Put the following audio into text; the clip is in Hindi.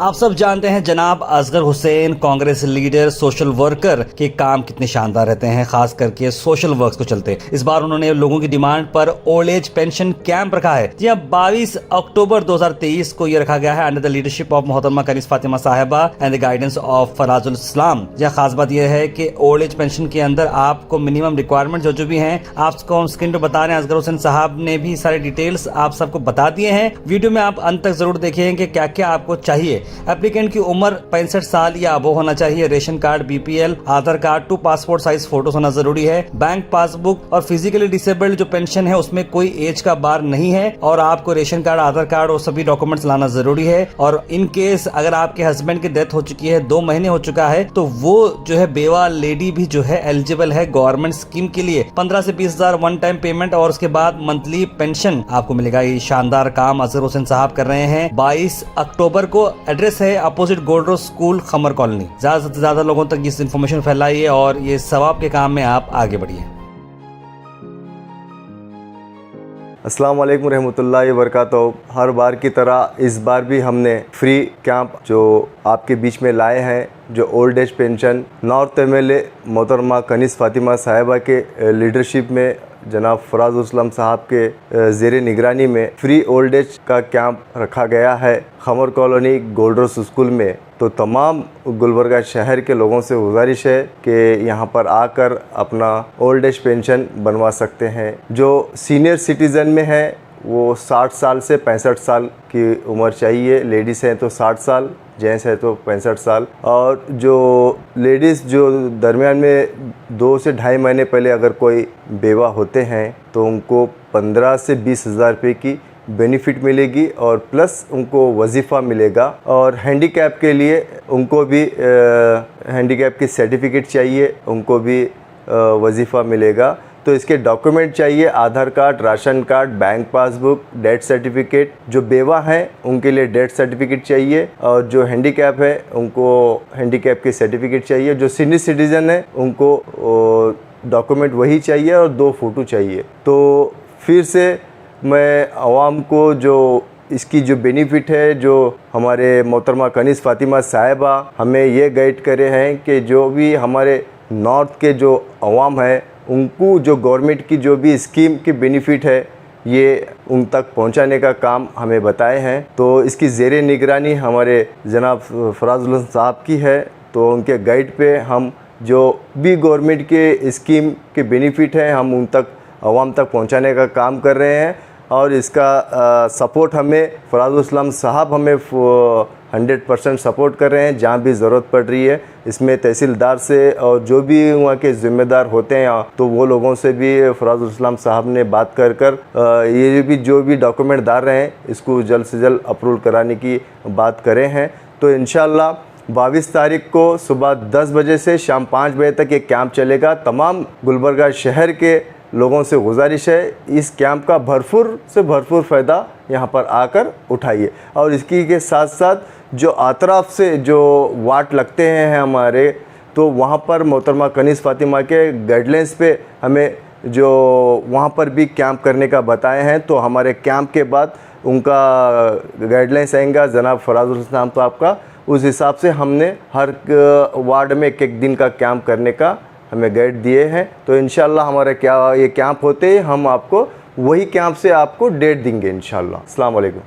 आप सब जानते हैं जनाब Asgar Hussain Congress leader social worker के काम कितने शानदार रहते हैं, खास करके सोशल वर्क्स को चलते। इस बार उन्होंने लोगों की डिमांड पर ओल्ड एज पेंशन कैंप रखा है। जी 22 अक्टूबर 2023 को यह रखा गया है अंडर द लीडरशिप ऑफ मोहतरमा कनीस फातिमा साहिबा and the guidance of Farazul इस्लाम। जी खास बात यह है कि ओल्ड एज पेंशन के अंदर आपको मिनिमम रिक्वायरमेंट जो भी हैं आपको हम स्क्रीन पर बता रहे हैं। असगर हुसैन साहब ने भी सारे डिटेल्स आप सबको बता दिए हैं। वीडियो में आप अंत तक जरूर देखें कि क्या क्या आपको चाहिए। एप्लीकेंट की उम्र 65 साल या अबो होना चाहिए। रेशन कार्ड, बीपीएल, आधार कार्ड, 2 पासपोर्ट साइज फोटोज होना जरूरी है। बैंक पासबुक और फिजिकली डिसेबल्ड जो पेंशन है उसमें कोई एज का बार नहीं है और आपको रेशन कार्ड, आधार कार्ड और सभी डॉक्यूमेंट्स लाना जरूरी है। और इन केस अगर आपके हस्बैंड की डेथ हो चुकी है, 2 महीने हो चुका है, तो वो जो है बेवा लेडी भी जो है एलिजिबल है गवर्नमेंट स्कीम के लिए। 15 से 20 हजार वन टाइम पेमेंट और उसके बाद मंथली पेंशन आपको मिलेगा। ये शानदार काम असगर हुसैन साहब कर रहे हैं। 22 अक्टूबर को एड्रेस है opposite gold road school, Qamar colony. ज्यादा से ज्यादा लोगों तक इस इन्फॉर्मेशन फैलाइए और ये सवाब के काम में आप आगे बढ़िए। अस्सलाम वालेकुम रहमतुल्लाहि व बरकातहू। हर बार की तरह इस बार भी हमने फ्री कैंप जो आपके बीच में लाए हैं, जो old age pension north MLA मोहतरमा कनीस फातिमा साहिबा के लीडरशिप में जनाब फराजुल इस्लाम साहब के ज़ेरे निगरानी में फ्री ओल्ड एज का कैंप रखा गया है Qamar colony gold road school में। तो तमाम गुलबर्गा शहर के लोगों से गुजारिश है कि यहाँ पर आकर अपना ओल्ड एज पेंशन बनवा सकते हैं। जो सीनियर सिटीज़न में है वो 60 साल से 65 साल की उम्र चाहिए। लेडीज़ हैं तो 60 साल, जेंट्स है तो 65 साल। और जो लेडीज़ जो दरमियान में 2 से ढाई महीने पहले अगर कोई बेवा होते हैं तो उनको 15 से 20 हज़ार रुपये की बेनिफिट मिलेगी और प्लस उनको वजीफ़ा मिलेगा। और हैंडीकैप के लिए उनको भी हैंडीकैप की सर्टिफिकेट चाहिए, उनको भी वजीफ़ा मिलेगा। तो इसके डॉक्यूमेंट चाहिए Aadhaar card, ration card, bank passbook, death certificate. जो बेवा हैं उनके लिए डेथ सर्टिफिकेट चाहिए और जो हैंडीकैप है उनको हैंडीकैप की सर्टिफिकेट चाहिए। जो सीनियर सिटीज़न है उनको डॉक्यूमेंट वही चाहिए और 2 फ़ोटो चाहिए। तो फिर से मैं आवाम को जो इसकी जो बेनिफिट है, जो हमारे मोहतरमा कनीस फातिमा साहिबा हमें ये गाइड करे हैं कि जो भी हमारे नॉर्थ के जो अवाम है उनको जो गवर्नमेंट की जो भी स्कीम की बेनिफिट है ये उन तक पहुंचाने का काम हमें बताए हैं। तो इसकी ज़ेरे निगरानी हमारे जनाब फराजुल साहब की है। तो उनके गाइड पे हम जो भी गवर्नमेंट के स्कीम के बेनिफिट हैं हम उन तक अवाम तक पहुंचाने का काम कर रहे हैं। और इसका सपोर्ट हमें फराजुल इस्लाम साहब हमें 100% सपोर्ट कर रहे हैं जहाँ भी ज़रूरत पड़ रही है। इसमें तहसीलदार से और जो भी वहाँ के ज़िम्मेदार होते हैं तो वो लोगों से भी फराजुल इस्लाम साहब ने बात कर ये भी जो भी डॉक्यूमेंट डाल रहे हैं इसको जल्द से जल्द अप्रूव कराने की बात करें हैं। तो इंशाल्लाह 22 तारीख को सुबह 10 बजे से शाम 5 बजे तक ये कैंप चलेगा। तमाम गुलबर्गा शहर के लोगों से गुजारिश है इस कैंप का भरपूर से भरपूर फ़ायदा यहाँ पर आकर उठाइए। और इसकी के साथ साथ जो अतराफ़ से जो वार्ड लगते हैं हमारे, तो वहाँ पर मोहतरमा कनीस फातिमा के गाइडलाइंस पे हमें जो वहाँ पर भी कैंप करने का बताए हैं। तो हमारे कैंप के बाद उनका गाइडलाइंस आएगा जनाब फराजुल इस्लाम तो आपका, उस हिसाब से हमने हर वार्ड में एक दिन का कैंप करने का हमें गाइड दिए हैं। तो इंशाल्लाह हमारे क्या ये कैंप होते हैं हम आपको वही कैंप से आपको डेट देंगे इंशाल्लाह। अस्सलाम वालेकुम।